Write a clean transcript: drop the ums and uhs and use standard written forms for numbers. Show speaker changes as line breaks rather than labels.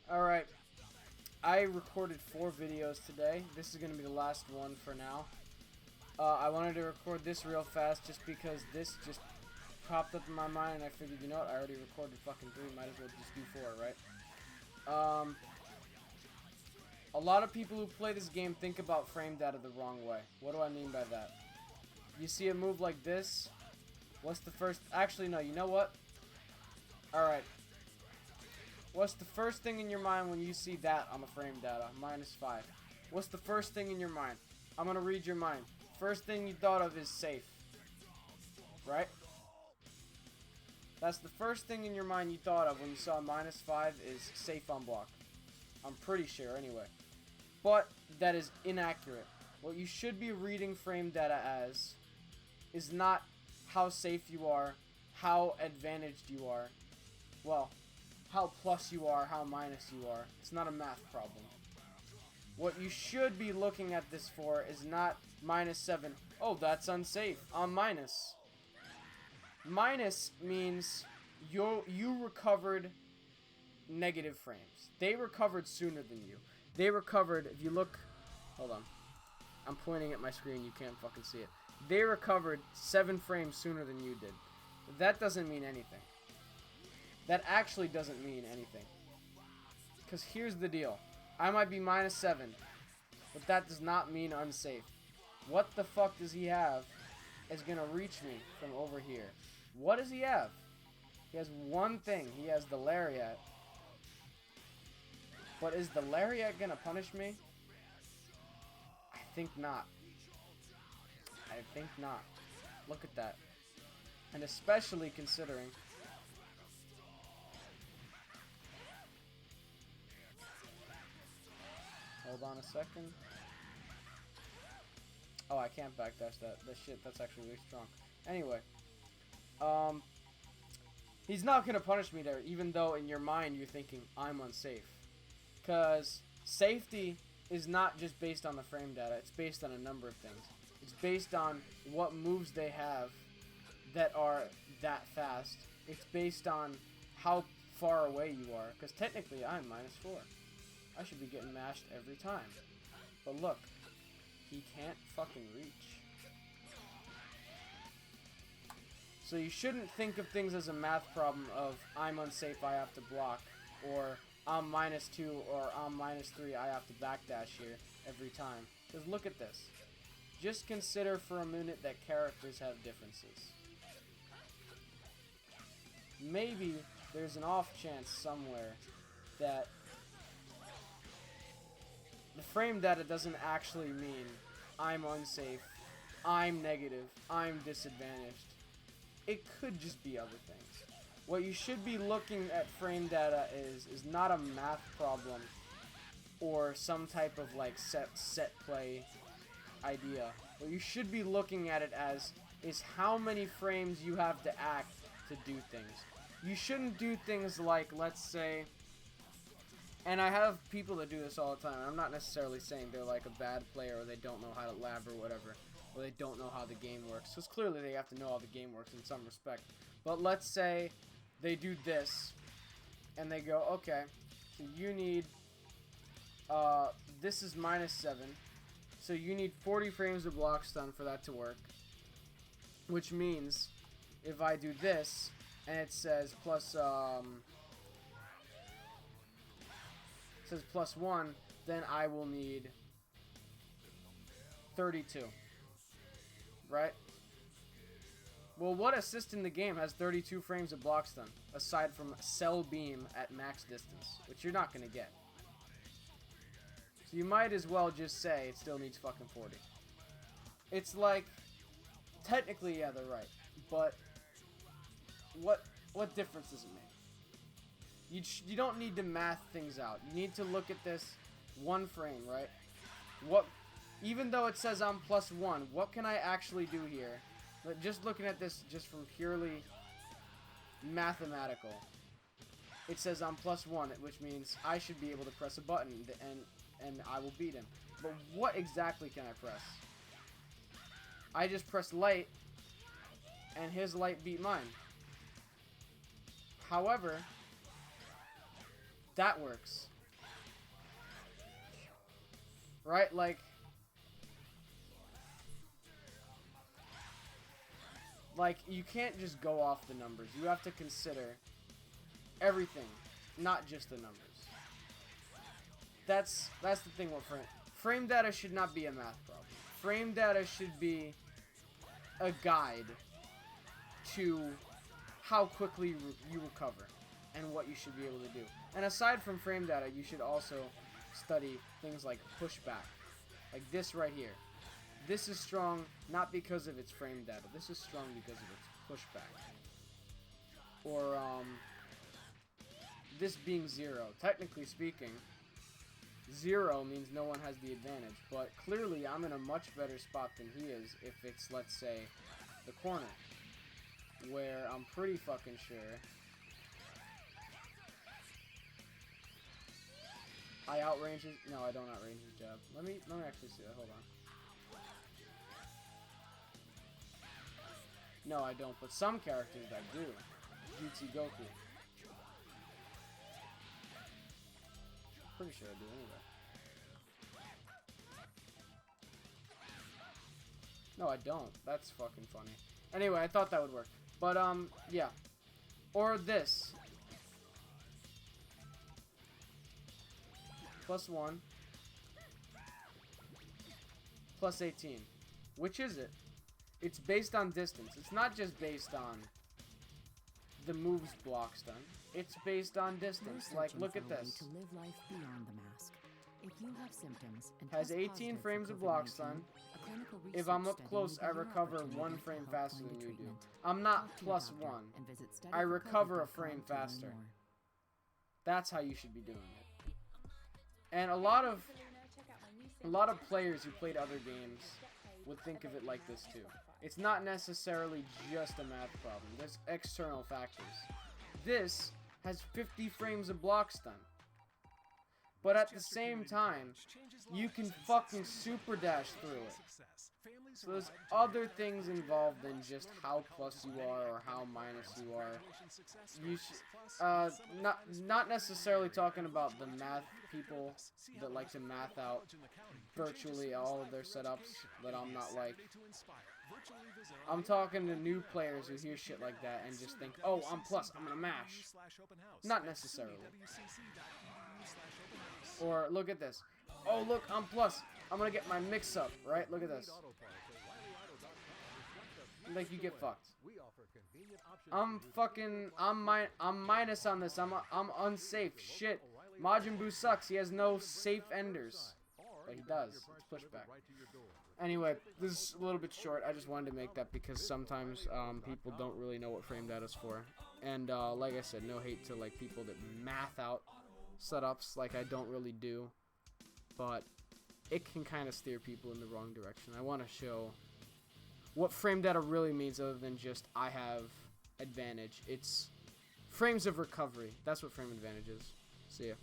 Alright, I recorded 4 videos today. This is going to be the last one for now. I wanted to record this real fast just because this just popped up in my mind and I figured, you know what, I already recorded fucking 3, might as well just do 4, right? A lot of people who play this game think about frame data the wrong way. What do I mean by that? You see a move like this, what's the first... Actually, no, you know what? Alright. What's the first thing in your mind when you see that on the frame data? -5. What's the first thing in your mind? I'm gonna read your mind. First thing you thought of is safe. Right? That's the first thing in your mind you thought of when you saw -5 is safe on block. I'm pretty sure, anyway. But that is inaccurate. What you should be reading frame data as is not how safe you are, how advantaged you are. Well, how plus you are, how minus you are. It's not a math problem. What you should be looking at this for is not -7. Oh, that's unsafe. I'm minus. Minus means you recovered negative frames. They recovered sooner than you. They recovered, if you look, hold on. I'm pointing at my screen, you can't fucking see it. They recovered 7 frames sooner than you did. That doesn't mean anything. That actually doesn't mean anything. Because here's the deal. I might be -7, but that does not mean unsafe. What the fuck does he have is going to reach me from over here? What does he have? He has one thing. He has the lariat. But is the lariat going to punish me? I think not. I think not. Look at that. And especially considering... Hold on a second. Oh, I can't backdash that. That shit, that's actually really strong. Anyway. He's not going to punish me there, even though in your mind you're thinking, I'm unsafe. Because safety is not just based on the frame data. It's based on a number of things. It's based on what moves they have that are that fast. It's based on how far away you are. Because technically, I'm -4. I should be getting mashed every time. But look, he can't fucking reach. So you shouldn't think of things as a math problem of I'm unsafe, I have to block, or I'm -2, or I'm -3, I have to backdash here every time. Because look at this. Just consider for a minute that characters have differences. Maybe there's an off chance somewhere that the frame data doesn't actually mean I'm unsafe, I'm negative, I'm disadvantaged. It could just be other things. What you should be looking at frame data is not a math problem or some type of like set play idea. What you should be looking at it as is how many frames you have to act to do things. You shouldn't do things like, let's say, and I have people that do this all the time. I'm not necessarily saying they're like a bad player or they don't know how to lab or whatever, or they don't know how the game works. Because clearly they have to know how the game works in some respect. But let's say they do this, and they go, okay, so you need, this is -7, so you need 40 frames of block stun for that to work. Which means, if I do this, and it says +1, then I will need 32. Right? Well, what assist in the game has 32 frames of block stun, aside from cell beam at max distance, which you're not going to get. So you might as well just say it still needs fucking 40. It's like, technically, yeah, they're right, but what difference does it make? You don't need to math things out. You need to look at this one frame, right? Even though it says I'm +1, what can I actually do here? But just looking at this just from purely mathematical, it says I'm +1, which means I should be able to press a button and I will beat him. But what exactly can I press? I just press light and his light beat mine. However, that works. right? Like, you can't just go off the numbers. You have to consider everything, not just the numbers. That's the thing with frame data should not be a math problem. Frame data should be a guide to how quickly you recover and what you should be able to do. And aside from frame data, you should also study things like pushback. Like this right here. This is strong not because of its frame data. This is strong because of its pushback. Or, this being 0. Technically speaking, 0 means no one has the advantage. But clearly, I'm in a much better spot than he is if it's, let's say, the corner. Where I'm pretty fucking sure I outrange his... No, I don't outrange his jab. Let me actually see that. Hold on. No, I don't, but some characters that do. Jutsu Goku. Pretty sure I do anyway. No, I don't. That's fucking funny. Anyway, I thought that would work. But, yeah. Or this. +1. +18. Which is it? It's based on distance. It's not just based on the moves blocks done. It's based on distance. Like, look at this.
To live life beyond the mask. If you have symptoms and
Has 18 frames of blocks done. If I'm up close, I recover 1 frame faster than you do. I'm not +1. I recover a frame faster. That's how you should be doing it. And a lot of players who played other games would think of it like this too. It's not necessarily just a math problem. There's external factors. This has 50 frames of blocks done. But at the same time, you can fucking super dash through it. So there's other things involved than just how plus you are or how minus you are. You not necessarily talking about the math people that like to math out virtually all of their setups that I'm not like. I'm talking to new players who hear shit like that and just think, oh, I'm plus, I'm gonna mash. Not necessarily. Or look at this. Oh, look, I'm plus. I'm gonna get my mix up, right? Look at this. Like, you get fucked. I'm minus on this. I'm unsafe. Shit. Majin Buu sucks. He has no safe enders. But he does. It's pushback. Anyway, this is a little bit short. I just wanted to make that because sometimes people don't really know what frame data is for. And like I said, no hate to like people that math out setups like I don't really do. But it can kind of steer people in the wrong direction. I want to show what frame data really means other than just I have advantage. It's frames of recovery. That's what frame advantage is. See ya.